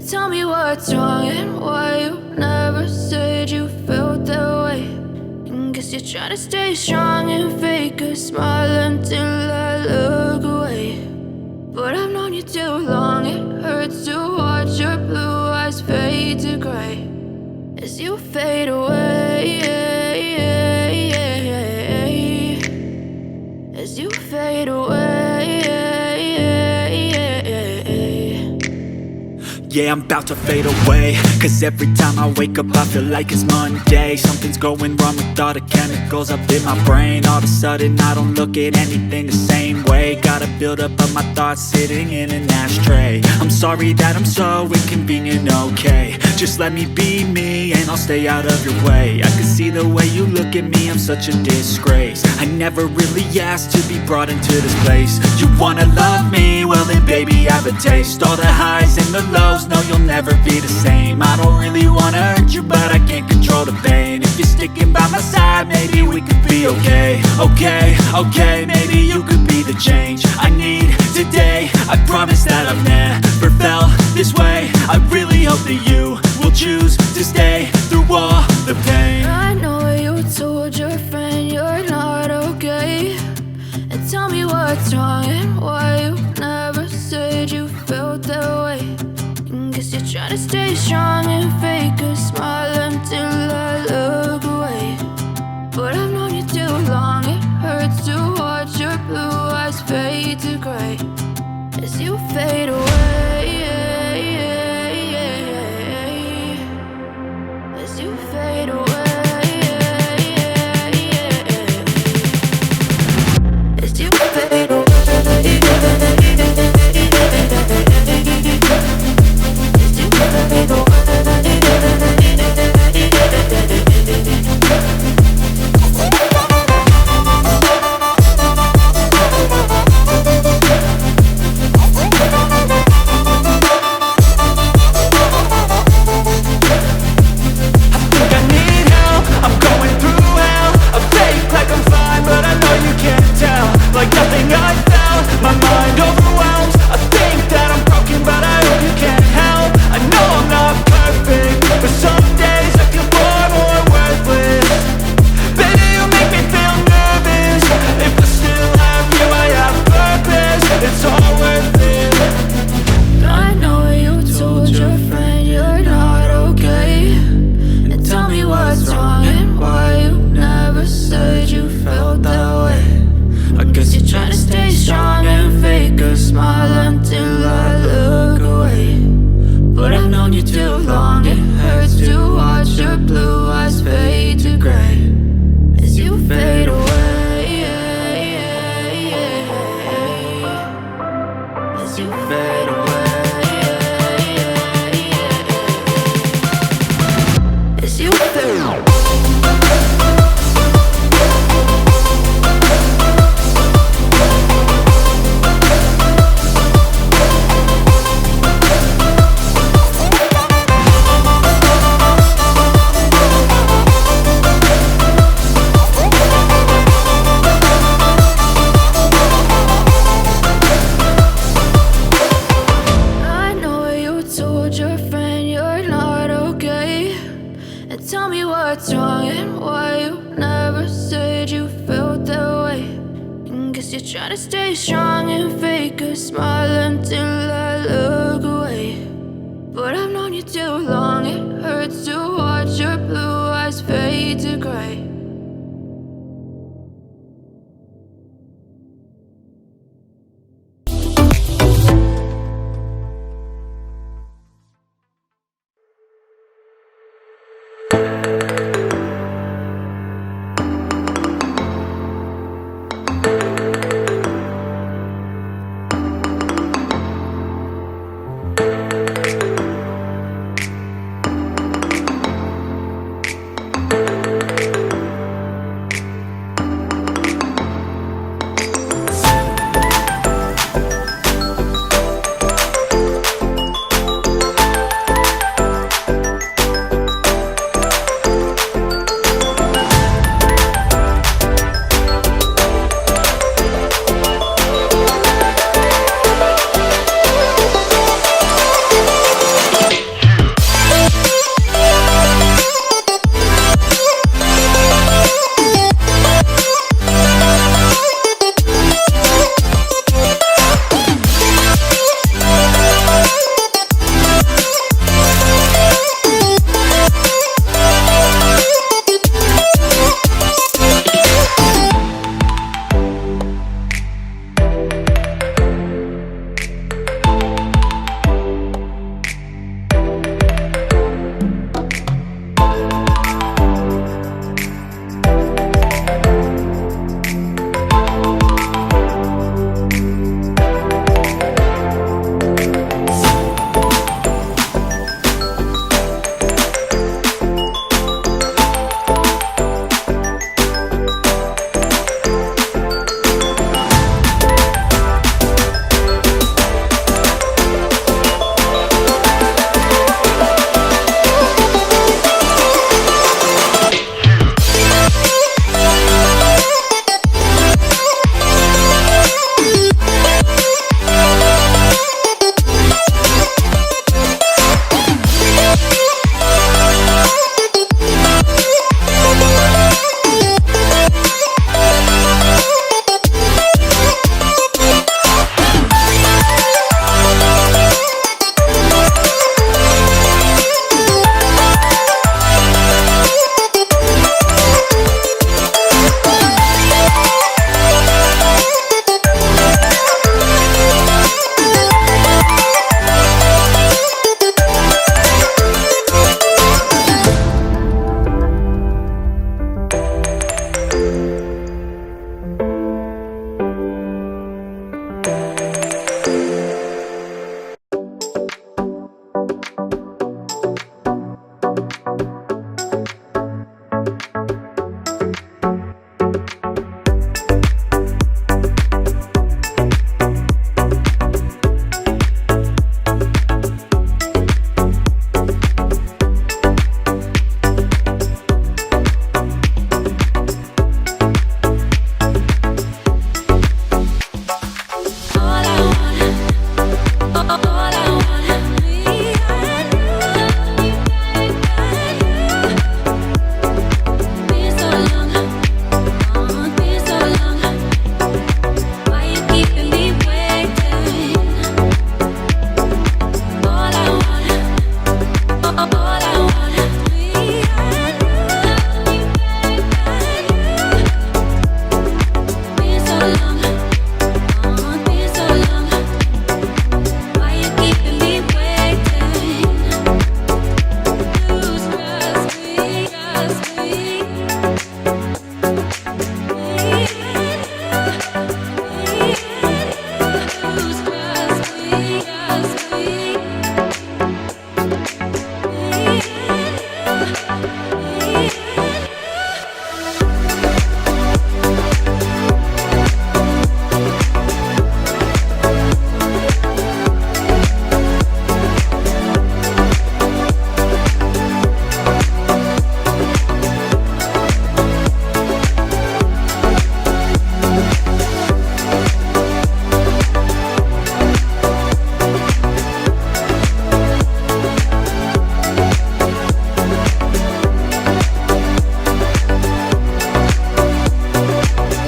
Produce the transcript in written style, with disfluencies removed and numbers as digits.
Tell me what's wrong and why you never said you felt that way. And guess you're trying to stay strong and fake a smile until I look away. But I've known you too long, it hurts to watch your blue eyes fade to gray as you fade away, as you fade away. Yeah, I'm about to fade away, cause every time I wake up I feel like it's Monday. Something's going wrong with all the chemicals up in my brain. All of a sudden I don't look at anything the same way. Gotta build up of my thoughts sitting in an ashtray. I'm sorry that I'm so inconvenient, okay. Just let me be me and I'll stay out of your way. I can see the way you look at me, I'm such a disgrace. I never really asked to be brought into this place. You wanna love me? Well then baby I have a taste. All the highs and the lows, no you'll never be the same. I don't really wanna hurt you but I can't control the pain. If you're sticking by my side maybe we could be okay. Okay, maybe you could be the change I need today. I promise that I've never felt this way. I really hope that you will choose to stay through all the pain. I know you told your friend you're not okay. And tell me what's wrong and why you never said you felt that way. And guess you're trying to stay strong and fake a smile until I look away. But I've known you too long, it hurts to watch your blue eyes fade to gray as you fade away, as you fade away, as you fade away. Tell me what's wrong and why you never said you felt that way. And guess you're trying to stay strong and fake a smile until I look